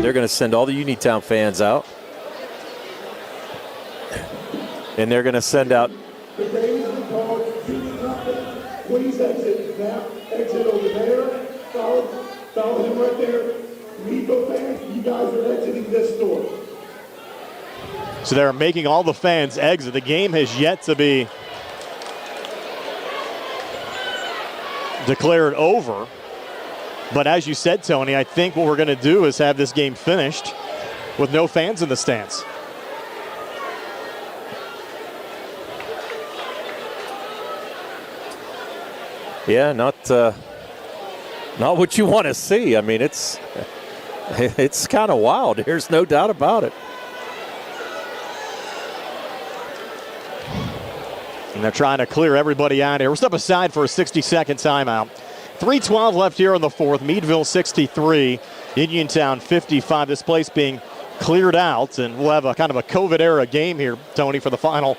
They're going to send all the Uniontown fans out. And they're going to send out. The game is called. Please exit now. Exit over there. Follow him right there. Meadville fans, you guys are exiting this door. So they're making all the fans exit. The game has yet to be declared over. But as you said, Tony, I think what we're going to do is have this game finished with no fans in the stands. Yeah, not what you want to see. I mean, it's kind of wild. There's no doubt about it. And they're trying to clear everybody out here. We'll step aside for a 60-second timeout. 3:12 left here in the fourth. Meadville 63, Uniontown 55. This place being cleared out, and we'll have a kind of a COVID-era game here, Tony, for the final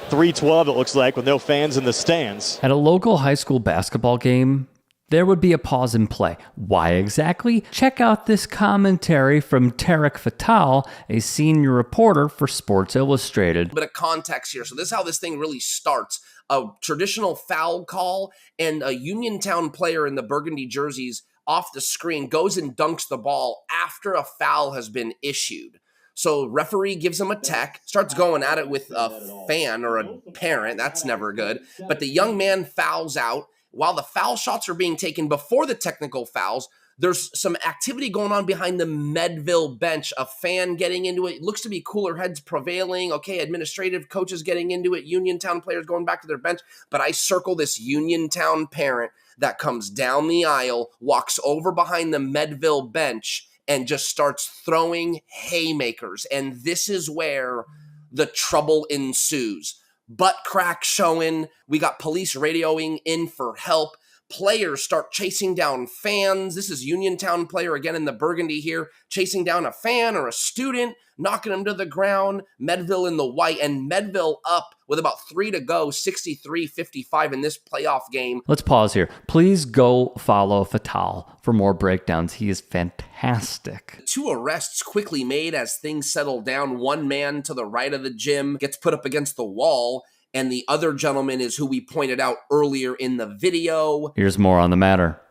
3:12, it looks like, with no fans in the stands. At a local high school basketball game, there would be a pause in play. Why exactly? Check out this commentary from Tarek Fatal, a senior reporter for Sports Illustrated. A bit of context here. So this is how this thing really starts. A traditional foul call, and a Uniontown player in the burgundy jerseys off the screen goes and dunks the ball after a foul has been issued. So referee gives him a tech, starts going at it with a fan or a parent. That's never good. But the young man fouls out. While the foul shots are being taken before the technical fouls, there's some activity going on behind the Meadville bench, a fan getting into it. It looks to be cooler heads prevailing. Okay, administrative coaches getting into it, Uniontown players going back to their bench. But I circle this Uniontown parent that comes down the aisle, walks over behind the Meadville bench, and just starts throwing haymakers. And this is where the trouble ensues. Butt crack showing. We got police radioing in for help. Players start chasing down fans. This is Uniontown player again in the burgundy here, chasing down a fan or a student, knocking him to the ground. Meadville in the white, and Meadville up with about 3 to go, 63-55 in this playoff game. Let's pause here. Please go follow Fatal for more breakdowns. He is fantastic. 2 arrests quickly made as things settle down. One man to the right of the gym gets put up against the wall, and the other gentleman is who we pointed out earlier in the video. Here's more on the matter.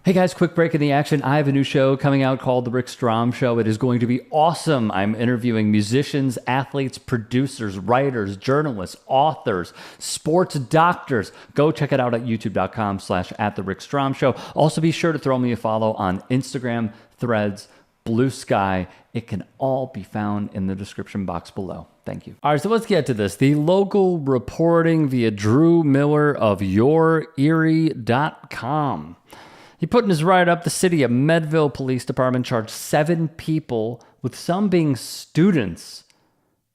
Hey guys, quick break in the action. I have a new show coming out called The Rick Strom Show. It is going to be awesome. I'm interviewing musicians, athletes, producers, writers, journalists, authors, sports doctors. Go check it out at youtube.com/@TheRickStrom Show. Also be sure to throw me a follow on Instagram, Threads, Blue Sky. It can all be found in the description box below. Thank you. All right, so let's get to this. The local reporting via Drew Miller of YourErie.com. He put in his write-up, the city of Meadville Police Department charged 7 people, with some being students.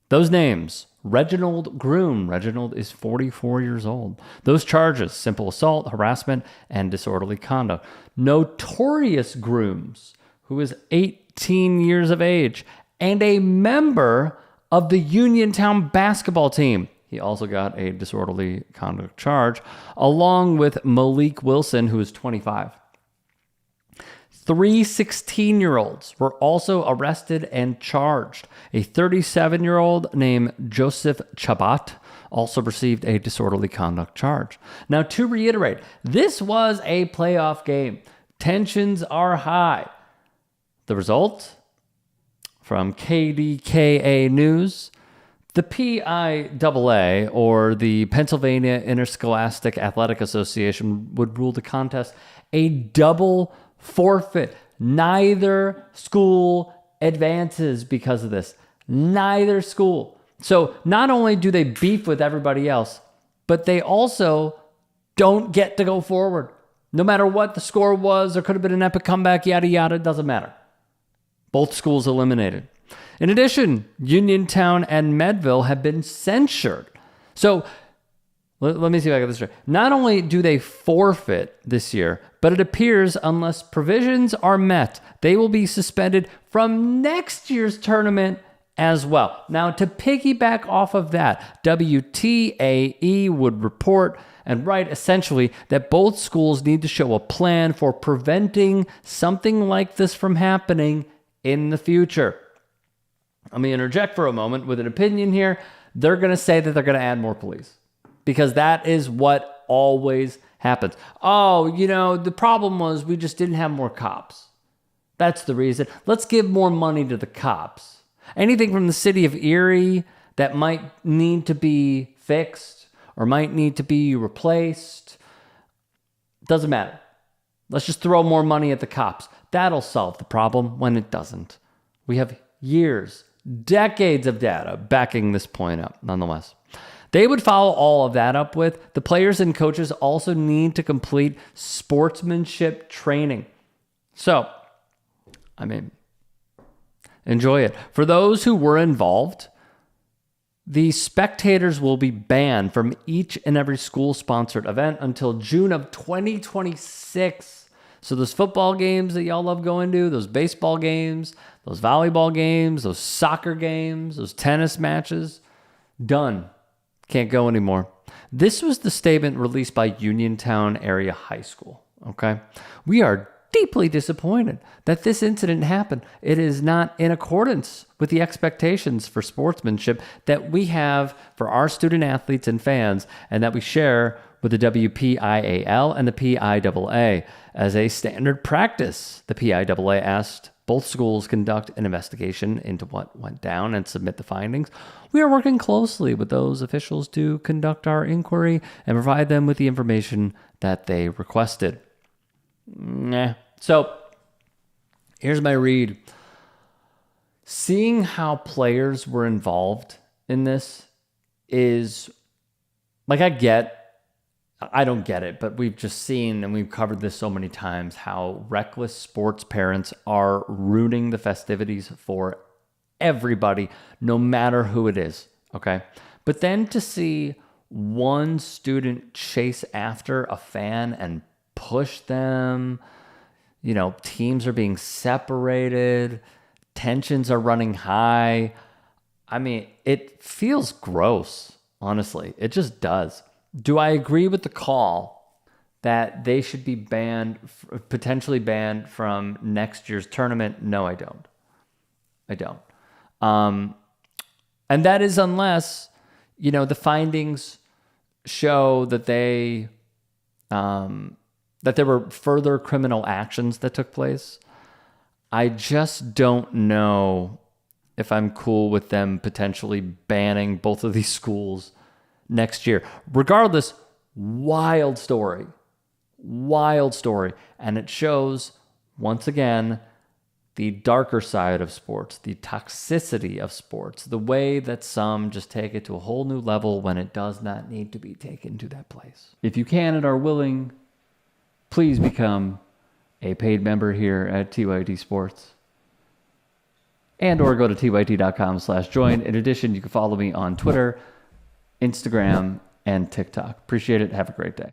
Those names: Reginald Groom. Reginald is 44 years old. Those charges: simple assault, harassment, and disorderly conduct. Notorious Grooms, who is 18 years of age and a member of the Uniontown basketball team. He also got a disorderly conduct charge, along with Malik Wilson, who is 25. 3 16-year-olds were also arrested and charged. A 37-year-old named Joseph Chabat also received a disorderly conduct charge. Now, to reiterate, this was a playoff game. Tensions are high. The result? From KDKA News, the PIAA, or the Pennsylvania Interscholastic Athletic Association, would rule the contest a double forfeit. Neither school advances because of this. Neither school. So not only do they beef with everybody else, but they also don't get to go forward. No matter what the score was, there could have been an epic comeback, yada, yada, it doesn't matter. Both schools eliminated. In addition, Uniontown and Meadville have been censured. So let me see if I got this right. Not only do they forfeit this year, but it appears unless provisions are met, they will be suspended from next year's tournament as well. Now, to piggyback off of that, WTAE would report and write essentially that both schools need to show a plan for preventing something like this from happening in the future. Let me interject for a moment with an opinion here. They're going to say that they're going to add more police because that is what always happens. Oh, the problem was we just didn't have more cops. That's the reason. Let's give more money to the cops. Anything from the city of Erie that might need to be fixed or might need to be replaced, doesn't matter. Let's just throw more money at the cops. That'll solve the problem when it doesn't. We have years, decades of data backing this point up, nonetheless. They would follow all of that up with the players and coaches also need to complete sportsmanship training. So, enjoy it. For those who were involved, the spectators will be banned from each and every school-sponsored event until June of 2026. So those football games that y'all love going to, those baseball games, those volleyball games, those soccer games, those tennis matches, done. Can't go anymore. This was the statement released by Uniontown Area High School, okay? We are deeply disappointed that this incident happened. It is not in accordance with the expectations for sportsmanship that we have for our student athletes and fans and that we share with the WPIAL and the PIAA as a standard practice. The PIAA asked both schools conduct an investigation into what went down and submit the findings. We are working closely with those officials to conduct our inquiry and provide them with the information that they requested. So, here's my read. Seeing how players were involved in this is, I don't get it, but we've just seen, and we've covered this so many times, how reckless sports parents are ruining the festivities for everybody, no matter who it is, okay? But then to see one student chase after a fan and push them, teams are being separated, tensions are running high. It feels gross, honestly. It just does. Do I agree with the call that they should be potentially banned from next year's tournament? No, I don't. And that is unless, the findings show that that there were further criminal actions that took place. I just don't know if I'm cool with them potentially banning both of these schools next year. Regardless, wild story. And it shows, once again, the darker side of sports, the toxicity of sports, the way that some just take it to a whole new level when it does not need to be taken to that place. If you can and are willing, please become a paid member here at TYT Sports or go to tyt.com/join. In addition, you can follow me on Twitter, Instagram, and TikTok. Appreciate it. Have a great day.